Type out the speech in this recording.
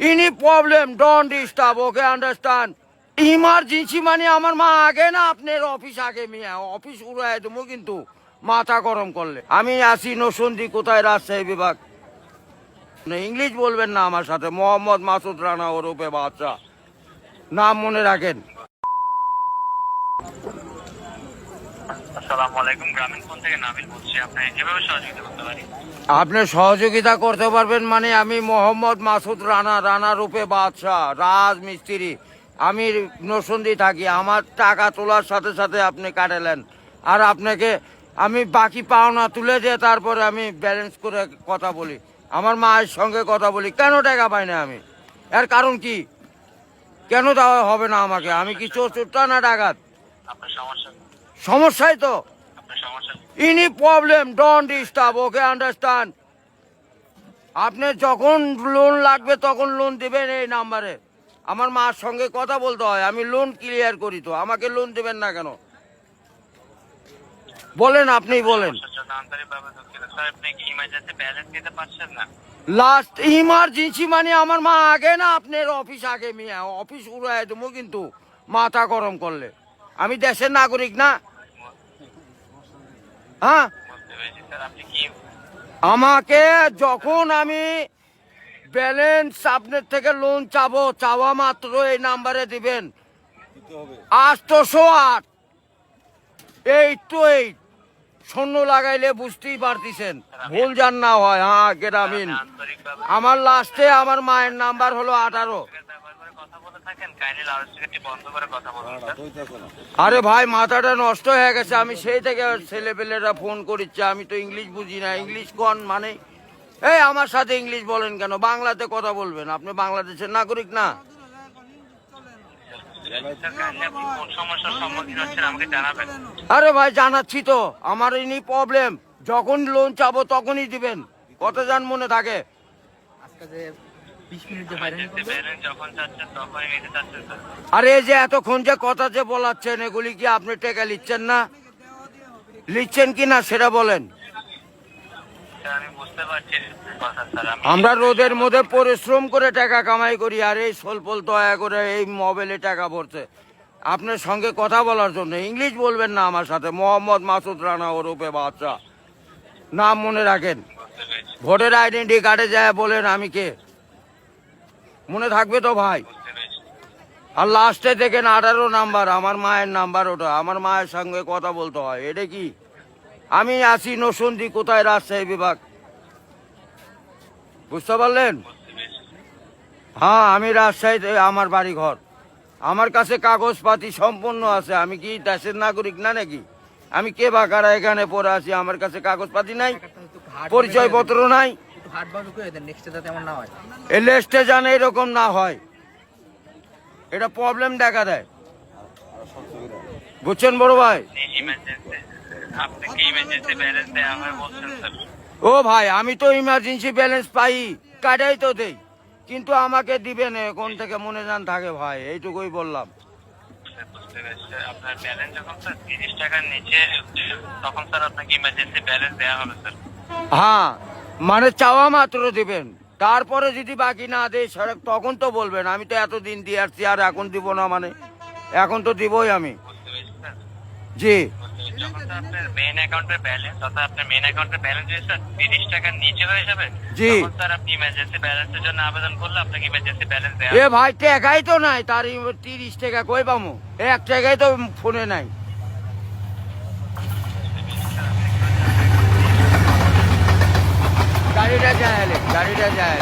Any problem don't disturb, okay understand. Emergency মানে আমার মা আগে না আপনার অফিস আগে, মিয়া অফিস উড়াই দেবো কিন্তু মাথা গরম করলে। আমি আসি নসন্দি, কোথায় রাজশাহী বিভাগ। ইংলিশ বলবেন না আমার সাথে। মোহাম্মদ মাসুদ রানা ওরফে বাদশা, নাম মনে রাখেন। আসসালামু আলাইকুম, গ্রামীণ ফোন থেকে নাবিল বলছি। আপনি কিভাবে সহযোগিতা করতে পারি? আপনি সহযোগিতা করতে পারবেন মানে আমি মোহাম্মদ মাসুদ রানা, রানা রূপে বাদশাহ, রাজমিস্ত্রি। আমি নসন্দি থাকি। আমার টাকা তোলার সাথে সাথে আপনি কাটালেন, আর আপনাকে আমি বাকি পাওনা তুলে দিয়ে তারপরে আমি ব্যালেন্স করে কথা বলি, আমার মায়ের সঙ্গে কথা বলি। কেন টাকা পাই না আমি? এর কারণ কি? কেন দেওয়া হবে না আমাকে? আমি কি চোরটা না ডাকাত? আপনার সমস্যা, সমস্যাই তো। আপনার সমস্যা। Any problem don't disturb, okay understand. আপনি যখন লোন লাগবে তখন লোন দিবেন এই নাম্বারে। আমার মার সঙ্গে কথা বলতে হয়, আমি লোন ক্লিয়ার করি। তো আমাকে লোন দিবেন না কেন বলেন? আপনি বলেন। সমস্যার জন্য আন্তরিকভাবে দুঃখিত স্যার। আপনি কি ইমার্জেন্সি ব্যালেন্স দিতে পারছেন না? লাস্ট ইমার্জেন্সি মানে আমার মা আগে না আপনার অফিস আগে, মিয়া অফিস উড়াই দেবো কিন্তু মাথা গরম করলে। আমি দেশের নাগরিক না? হ্যাঁ, বুঝতে পেরেছি স্যার। আপনি কি আমাকে যখন আমি ব্যালেন্স আপনার থেকে লোন চাবো, চাওয়া মাত্র এই নাম্বারে দিবেন 808 828। শূন্য লাগাইলে বুঝতেই পারতেছেন, ভুল যান না হয়। হ্যাঁ, গ্রামীণ। আন্তরিকভাবে আমার লাস্টে আমার মায়ের নাম্বার হলো 18। ব্যবহার করে কথা বলে থাকেন, কাইন্ডলি লাউডস্পিকারটি বন্ধ করে কথা বলুন স্যার। আরে ভাই, মাথাটা নষ্ট হয়ে গেছে। আমি সেই থেকে ছেলেপেলেরা ফোন করিচ্ছে, আমি তো ইংলিশ বুঝি না। ইংলিশ কোন মানে? এই আমার সাথে ইংলিশ বলেন কেন? বাংলাতে কথা বলবেন। আপনি বাংলাদেশের নাগরিক না? স্যার, কাইন্ডলি আপনি কোন সমস্যার সম্মুখীন হচ্ছেন আমাকে জানাবেন। আরে ভাই জানাচ্ছি তো, আমার ইনি প্রবলেম। যখন লোন চাবো তখনই দিবেন। কত যান মনে থাকে? ইমার্জেন্সি ব্যালেন্স যখন চাচ্ছেন তখনই নিতে চাচ্ছেন স্যার। আরে এই যে এতক্ষণ যে কথা যে বলাচ্ছেন, এগুলি কি আপনি টাকা লিখছেন না? লিখছেন কি না সেটা বলেন। স্যার আমি বুঝতে পারছি কথা স্যার। আমরা রোদের মধ্যে পরিশ্রম করে টাকা কামাই করি, আর এই সোলপল দয়া করে এই মোবাইলে টাকা ভরছে আপনার সঙ্গে কথা বলার জন্য। ইংলিশ বলবেন না আমার সাথে। মোহাম্মদ মাসুদ রানা ওরফে বাদশা, নাম মনে রাখেন। বুঝতে পেরেছি, ভোটার আইডেন্টি কার্ডে যায় বলেন আমি কে, মনে থাকবে তো ভাই? বুঝতে পেরেছি। আর লাস্টে দেখেন 18 নাম্বার, আমার মায়ের নাম্বার ওটা। আমার মায়ের সঙ্গে কথা বলতে হয়। এটা কি? আমি আসি নসন্দি, কোথায় রাজশাহী বিভাগ। বুঝতে পারলেন? বুঝতে পেরেছি। হ্যাঁ, আমি রাজশাহীতে আমার বাড়ি ঘর। আমার কাছে কাগজপাতি সম্পূর্ণ আছে। আমি কি দেশের নাগরিক না নাকি? আমি কে বাকারা এখানে পড়ে আছি? আমার কাছে কাগজপাতি নাই, পরিচয়পত্র নাই। এই লিস্টে জানে এরকম না হয়, এটা প্রবলেম দেখা দেয়। বুঝছেন বড় ভাই? ইমার্জেন্সি, আপনি কি ইমার্জেন্সি ব্যালেন্স দেওয়া হয় বলছেন স্যার? ও ভাই, আমি তো ইমার্জেন্সি ব্যালেন্স পাই, কাটাই তো দেই, কিন্তু আমাকে দিবেন কোন থেকে মনে জান থাকে ভাই, এইটুকুই বললাম। স্যার বুঝতে পেরেছি স্যার। আপনার ব্যালেন্স যখন স্যার 30 টাকার নিচে তখন স্যার আপনাকে ইমার্জেন্সি ব্যালেন্স দেওয়া হবে স্যার। হ্যাঁ, মানে চাওয়া মাত্র দিবেন, তারপরে যদি বাকি না দেয় সেটা তখন তো বলবেন। আমি তো এতদিন দিয়ে আসছি, আর এখন দিব না মানে? এখন তো দিবই আমি। বুঝতে পেরেছি স্যার। জি, যখন স্যার আপনার মেইন অ্যাকাউন্টের ব্যালেন্স, অর্থাৎ আপনার মেইন অ্যাকাউন্টের ব্যালেন্স যদি স্যার 30 টাকার নিচে হয়ে যাবে, জি। তখন স্যার আপনি ইমার্জেন্সি ব্যালেন্সের জন্য আবেদন করলে আপনাকে ইমার্জেন্সি ব্যালেন্স দেওয়া এ হবে। ভাই টাকাই তো নাই, তার 30 টাকা কই পামু? 1 টাকাই তো ফোনে নাই। গাড়িটা যায়, গাড়িটা যায়।